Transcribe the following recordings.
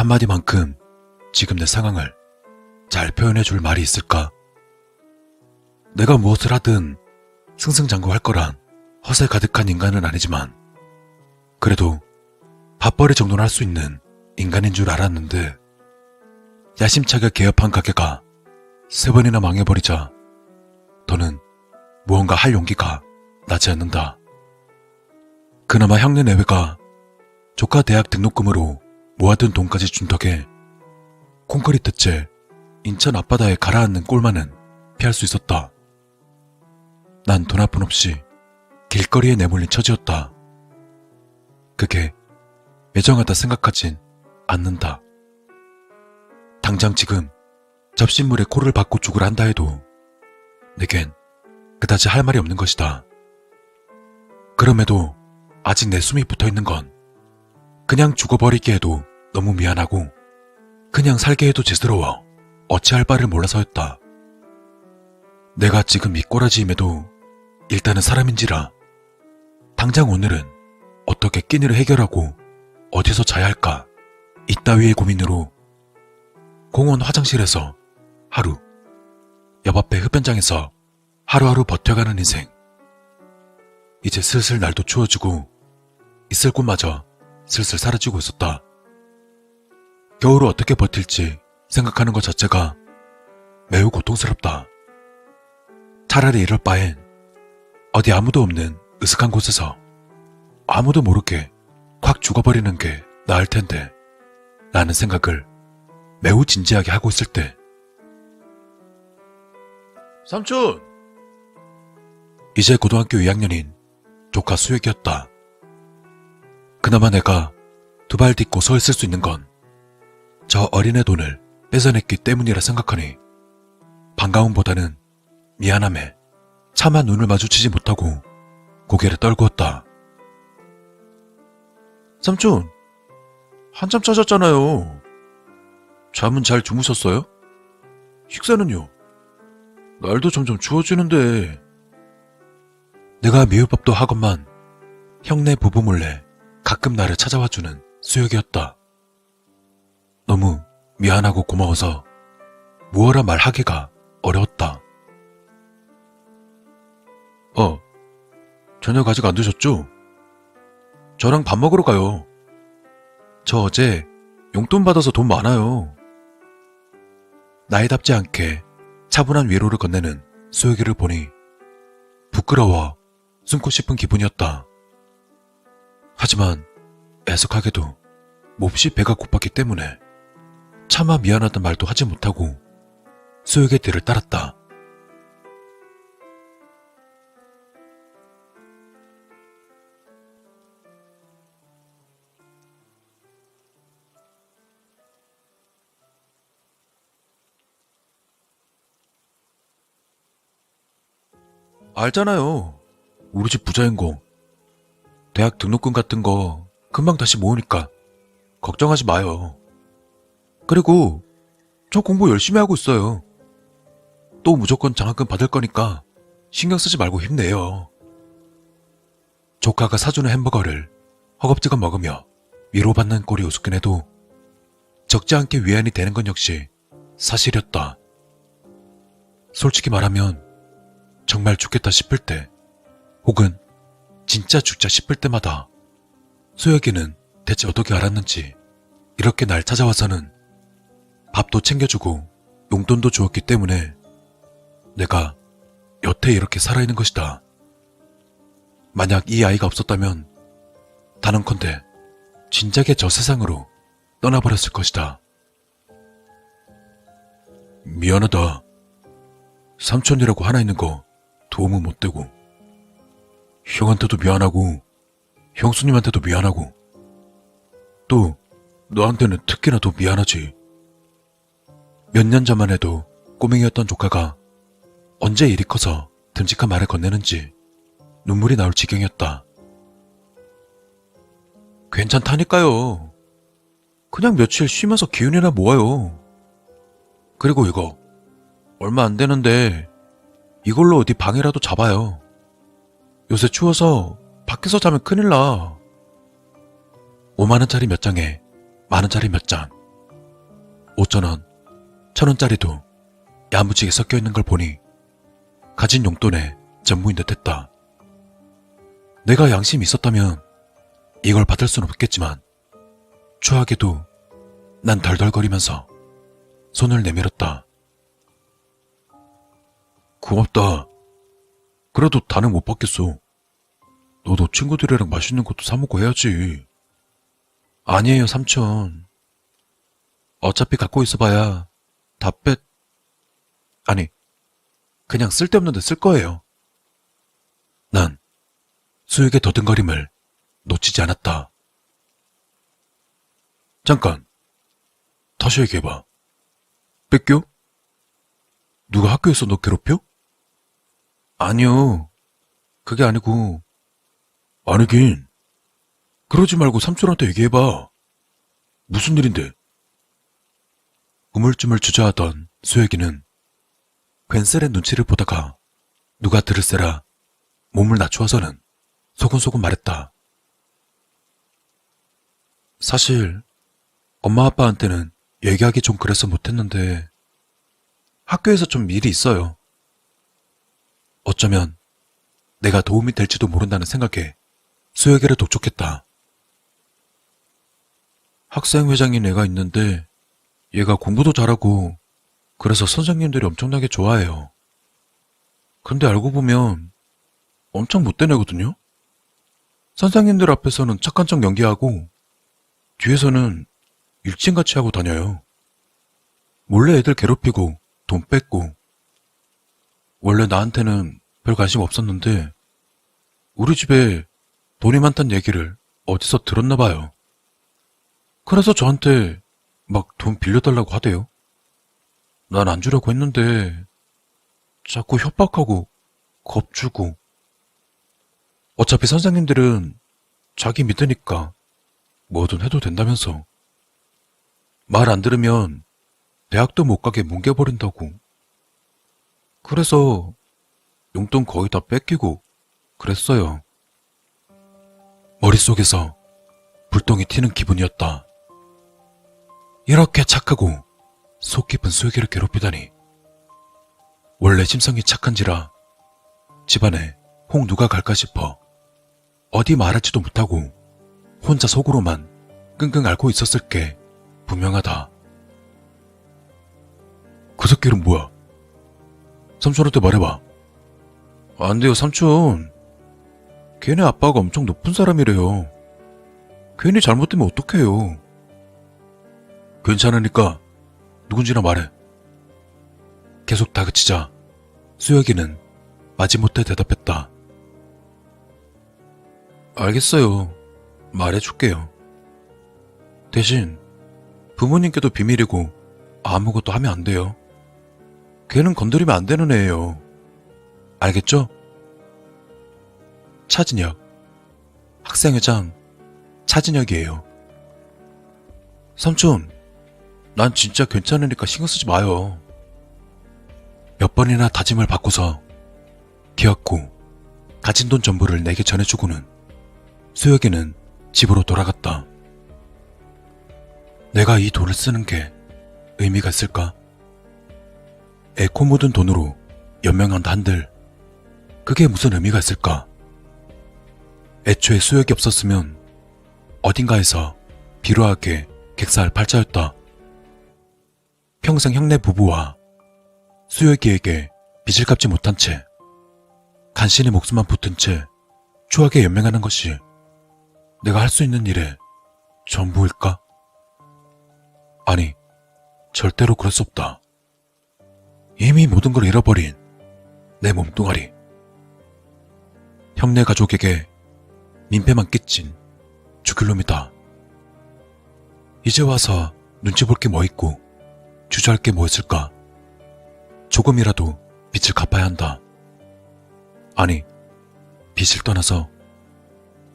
한마디만큼 지금 내 상황을 잘 표현해줄 말이 있을까? 내가 무엇을 하든 승승장구할 거란 허세 가득한 인간은 아니지만 그래도 밥벌이 정도는 할 수 있는 인간인 줄 알았는데 야심차게 개업한 가게가 3번이나 망해버리자 더는 무언가 할 용기가 나지 않는다. 그나마 형네 내외가 조카 대학 등록금으로 모아둔 돈까지 준 덕에 콘크리트째 인천 앞바다에 가라앉는 꼴만은 피할 수 있었다. 난 돈 한 푼 없이 길거리에 내몰린 처지였다. 그게 매정하다 생각하진 않는다. 당장 지금 접신물에 코를 박고 죽으라 한다 해도 내겐 그다지 할 말이 없는 것이다. 그럼에도 아직 내 숨이 붙어있는 건 그냥 죽어버리게 해도 너무 미안하고 그냥 살게 해도 죄스러워 어찌할 바를 몰라서였다. 내가 지금 이 꼬라지임에도 일단은 사람인지라 당장 오늘은 어떻게 끼니를 해결하고 어디서 자야 할까 이따위의 고민으로 공원 화장실에서 하루, 옆 앞에 흡연장에서 하루하루 버텨가는 인생. 이제 슬슬 날도 추워지고 있을 곳마저 슬슬 사라지고 있었다. 겨울을 어떻게 버틸지 생각하는 것 자체가 매우 고통스럽다. 차라리 이럴 바엔 어디 아무도 없는 으슥한 곳에서 아무도 모르게 확 죽어버리는 게 나을 텐데 라는 생각을 매우 진지하게 하고 있을 때 삼촌! 이제 고등학교 2학년인 조카 수혁이었다. 그나마 내가 두 발 딛고 서 있을 수 있는 건 저 어린애 돈을 뺏어냈기 때문이라 생각하니 반가움보다는 미안함에 차마 눈을 마주치지 못하고 고개를 떨구었다. 삼촌, 한참 찾았잖아요. 잠은 잘 주무셨어요? 식사는요? 날도 점점 추워지는데. 내가 미흡밥도 하건만 형네 부부 몰래 가끔 나를 찾아와주는 수혁이었다. 너무 미안하고 고마워서 무어라 말하기가 어려웠다. 저녁 아직 안 드셨죠? 저랑 밥 먹으러 가요. 저 어제 용돈 받아서 돈 많아요. 나이답지 않게 차분한 위로를 건네는 수혁이를 보니 부끄러워 숨고 싶은 기분이었다. 하지만 애석하게도 몹시 배가 고팠기 때문에 차마 미안하단 말도 하지 못하고 수혁의 뒤를 따랐다. 알잖아요. 우리 집 부자인 거. 대학 등록금 같은 거 금방 다시 모으니까 걱정하지 마요. 그리고 저 공부 열심히 하고 있어요. 또 무조건 장학금 받을 거니까 신경 쓰지 말고 힘내요. 조카가 사주는 햄버거를 허겁지겁 먹으며 위로받는 꼴이 우습긴 해도 적지 않게 위안이 되는 건 역시 사실이었다. 솔직히 말하면 정말 죽겠다 싶을 때 혹은 진짜 죽자 싶을 때마다 수혁이는 대체 어떻게 알았는지 이렇게 날 찾아와서는 밥도 챙겨주고 용돈도 주었기 때문에 내가 여태 이렇게 살아있는 것이다. 만약 이 아이가 없었다면 단언컨대 진작에 저 세상으로 떠나버렸을 것이다. 미안하다. 삼촌이라고 하나 있는 거 도움은 못 되고 형한테도 미안하고 형수님한테도 미안하고 또 너한테는 특히나 더 미안하지. 몇 년 전만 해도 꼬맹이였던 조카가 언제 일이 커서 듬직한 말을 건네는지 눈물이 나올 지경이었다. 괜찮다니까요. 그냥 며칠 쉬면서 기운이나 모아요. 그리고 이거 얼마 안 되는데 이걸로 어디 방이라도 잡아요. 요새 추워서 밖에서 자면 큰일 나. 5만원짜리 몇 장에 만원짜리 몇 장 5,000원, 1,000원짜리도 야무지게 섞여 있는 걸 보니 가진 용돈의 전부인 듯 했다. 내가 양심이 있었다면 이걸 받을 수는 없겠지만 추하게도 난 덜덜거리면서 손을 내밀었다. 고맙다. 그래도 다는 못 받겠어. 너도 친구들이랑 맛있는 것도 사 먹고 해야지. 아니에요, 삼촌. 어차피 갖고 있어봐야 다 아니, 그냥 쓸데없는데 쓸 거예요. 난 수혁의 더듬거림을 놓치지 않았다. 잠깐, 다시 얘기해봐. 뺏겨? 누가 학교에서 너 괴롭혀? 아니요, 그게 아니고. 아니긴. 그러지 말고 삼촌한테 얘기해봐. 무슨 일인데? 우물쭈물 주저하던 수혁이는 괜스레 눈치를 보다가 누가 들을세라 몸을 낮추어서는 소곤소곤 말했다. 사실 엄마 아빠한테는 얘기하기 좀 그래서 못했는데 학교에서 좀 일이 있어요. 어쩌면 내가 도움이 될지도 모른다는 생각에 수혁이를 독촉했다. 학생회장인 애가 있는데 얘가 공부도 잘하고 그래서 선생님들이 엄청나게 좋아해요. 근데 알고 보면 엄청 못된 애거든요? 선생님들 앞에서는 착한 척 연기하고 뒤에서는 일진같이 하고 다녀요. 몰래 애들 괴롭히고 돈 뺏고. 원래 나한테는 별 관심 없었는데 우리 집에 돈이 많다는 얘기를 어디서 들었나 봐요. 그래서 저한테 막 돈 빌려달라고 하대요. 난 안 주려고 했는데 자꾸 협박하고 겁주고. 어차피 선생님들은 자기 믿으니까 뭐든 해도 된다면서. 말 안 들으면 대학도 못 가게 뭉개버린다고. 그래서 용돈 거의 다 뺏기고 그랬어요. 머릿속에서 불똥이 튀는 기분이었다. 이렇게 착하고 속 깊은 수혁이를 괴롭히다니. 원래 심성이 착한지라 집안에 홍 누가 갈까 싶어 어디 말할지도 못하고 혼자 속으로만 끙끙 앓고 있었을 게 분명하다. 그 새끼는 뭐야? 삼촌한테 말해봐. 안 돼요, 삼촌. 걔네 아빠가 엄청 높은 사람이래요. 괜히 잘못되면 어떡해요. 괜찮으니까 누군지나 말해. 계속 다그치자 수혁이는 마지못해 대답했다. 알겠어요. 말해줄게요. 대신 부모님께도 비밀이고 아무것도 하면 안 돼요. 걔는 건드리면 안 되는 애예요. 알겠죠? 차진혁, 학생회장 차진혁이에요. 삼촌, 난 진짜 괜찮으니까 신경 쓰지 마요. 몇 번이나 다짐을 받고서 기어코 가진 돈 전부를 내게 전해주고는 수혁이는 집으로 돌아갔다. 내가 이 돈을 쓰는 게 의미가 있을까? 에코 묻은 돈으로 연명한다 한들 그게 무슨 의미가 있을까? 애초에 수혁이 없었으면 어딘가에서 비루하게 객사할 팔자였다. 평생 형네 부부와 수혁이에게 빚을 갚지 못한 채 간신히 목숨만 붙은 채 추하게 연명하는 것이 내가 할 수 있는 일의 전부일까? 아니, 절대로 그럴 수 없다. 이미 모든 걸 잃어버린 내 몸뚱아리. 형네 가족에게 민폐만 끼친 죽일 놈이다. 이제 와서 눈치 볼 게 뭐 있고 주저할 게 뭐 있을까? 조금이라도 빚을 갚아야 한다. 아니, 빚을 떠나서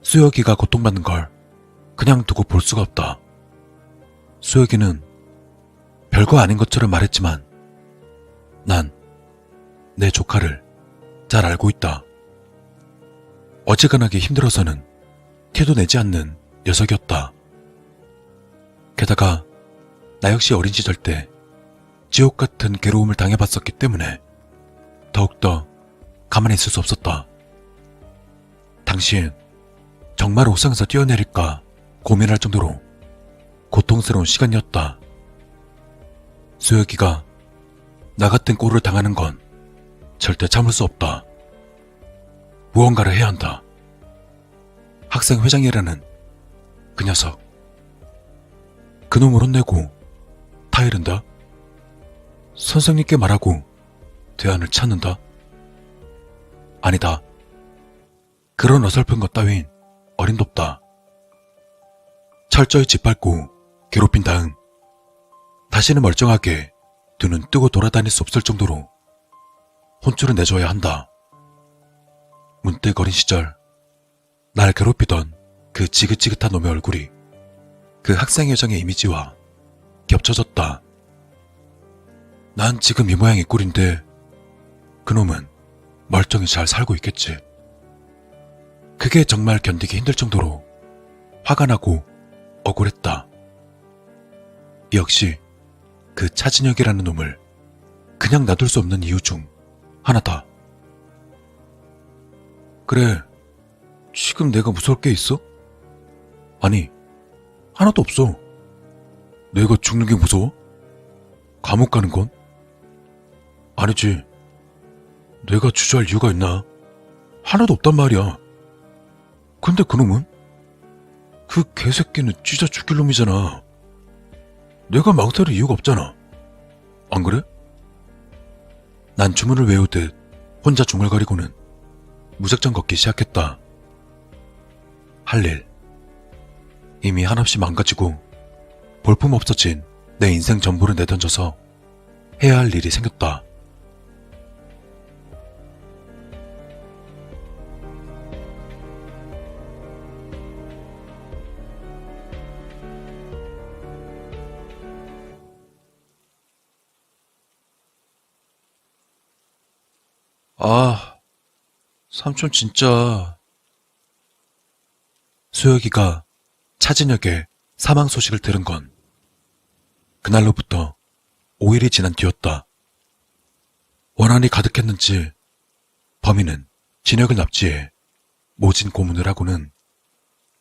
수혁이가 고통받는 걸 그냥 두고 볼 수가 없다. 수혁이는 별거 아닌 것처럼 말했지만 난 내 조카를 잘 알고 있다. 어지간하게 힘들어서는 티도 내지 않는 녀석이었다. 게다가 나 역시 어린 시절 때 지옥 같은 괴로움을 당해봤었기 때문에 더욱더 가만히 있을 수 없었다. 당시엔 정말 옥상에서 뛰어내릴까 고민할 정도로 고통스러운 시간이었다. 수혁이가 나 같은 꼴을 당하는 건 절대 참을 수 없다. 무언가를 해야 한다. 학생회장이라는 그 녀석, 그놈을 혼내고 타이른다. 선생님께 말하고 대안을 찾는다. 아니다. 그런 어설픈 것 따윈 어림도 없다. 철저히 짓밟고 괴롭힌 다음 다시는 멀쩡하게 두 눈 뜨고 돌아다닐 수 없을 정도로 혼쭐을 내줘야 한다. 문득 어린 시절 날 괴롭히던 그 지긋지긋한 놈의 얼굴이 그 학생회장의 이미지와 겹쳐졌다. 난 지금 이 모양이 꼴인데 그놈은 멀쩡히 잘 살고 있겠지. 그게 정말 견디기 힘들 정도로 화가 나고 억울했다. 역시 그 차진혁이라는 놈을 그냥 놔둘 수 없는 이유 중 하나다. 그래, 지금 내가 무서울 게 있어? 아니, 하나도 없어. 내가 죽는 게 무서워? 감옥 가는 건? 아니지. 내가 주저할 이유가 있나? 하나도 없단 말이야. 근데 그놈은? 그 개새끼는 찢어 죽일 놈이잖아. 내가 망설일 이유가 없잖아. 안 그래? 난 주문을 외우듯 혼자 중얼거리고는 무작정 걷기 시작했다. 할 일. 이미 한없이 망가지고 볼품없어진 내 인생 전부를 내던져서 해야 할 일이 생겼다. 아, 삼촌 진짜. 수혁이가 차진혁의 사망 소식을 들은 건 그날로부터 5일이 지난 뒤였다. 원한이 가득했는지 범인은 진혁을 납치해 모진 고문을 하고는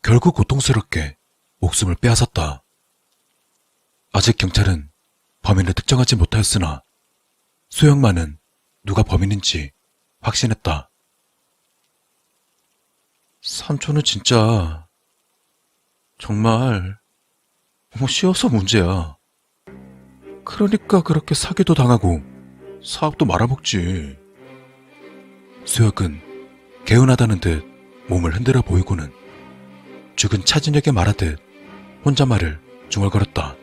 결국 고통스럽게 목숨을 빼앗았다. 아직 경찰은 범인을 특정하지 못하였으나 수혁만은 누가 범인인지 확신했다. 삼촌은 진짜 정말 너무 쉬워서 문제야. 그러니까 그렇게 사기도 당하고 사업도 말아먹지. 수혁은 개운하다는 듯 몸을 흔들어 보이고는 죽은 차진혁에 말하듯 혼잣말을 중얼거렸다.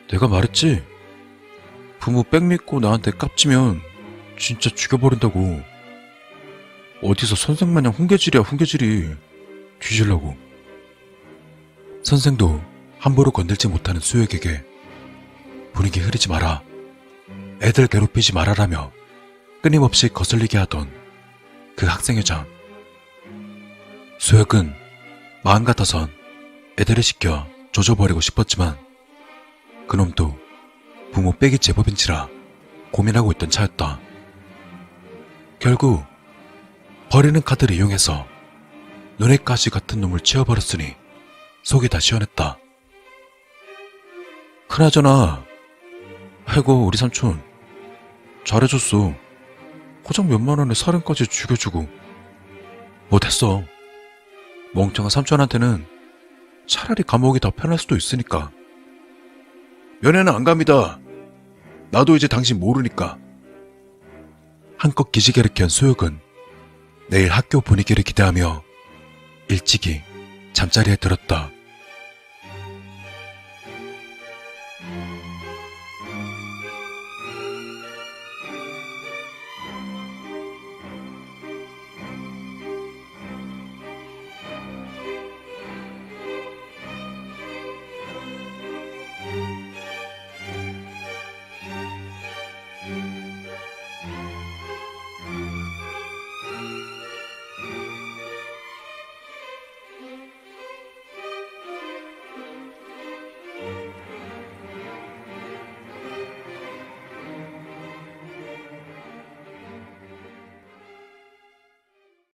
내가 말했지. 부모 백 믿고 나한테 깝치면 진짜 죽여버린다고. 어디서 선생마냥 훈계질이야 훈계질이. 뒤질라고. 선생도 함부로 건들지 못하는 수혁에게 분위기 흐리지 마라, 애들 괴롭히지 말아라며 끊임없이 거슬리게 하던 그 학생회장. 수혁은 마음 같아선 애들을 시켜 조져버리고 싶었지만 그놈도 부모 빼기 제법인지라 고민하고 있던 차였다. 결국 버리는 카드를 이용해서 눈에 가시 같은 놈을 치워버렸으니 속이 다 시원했다. 그나저나 아이고 우리 삼촌 잘해줬어. 고작 몇만 원에 살인까지 죽여주고. 못했어. 멍청한 삼촌한테는 차라리 감옥이 더 편할 수도 있으니까. 면회는 안 갑니다. 나도 이제 당신 모르니까. 한껏 기지개를 켠 수혁은 내일 학교 분위기를 기대하며 일찍이 잠자리에 들었다.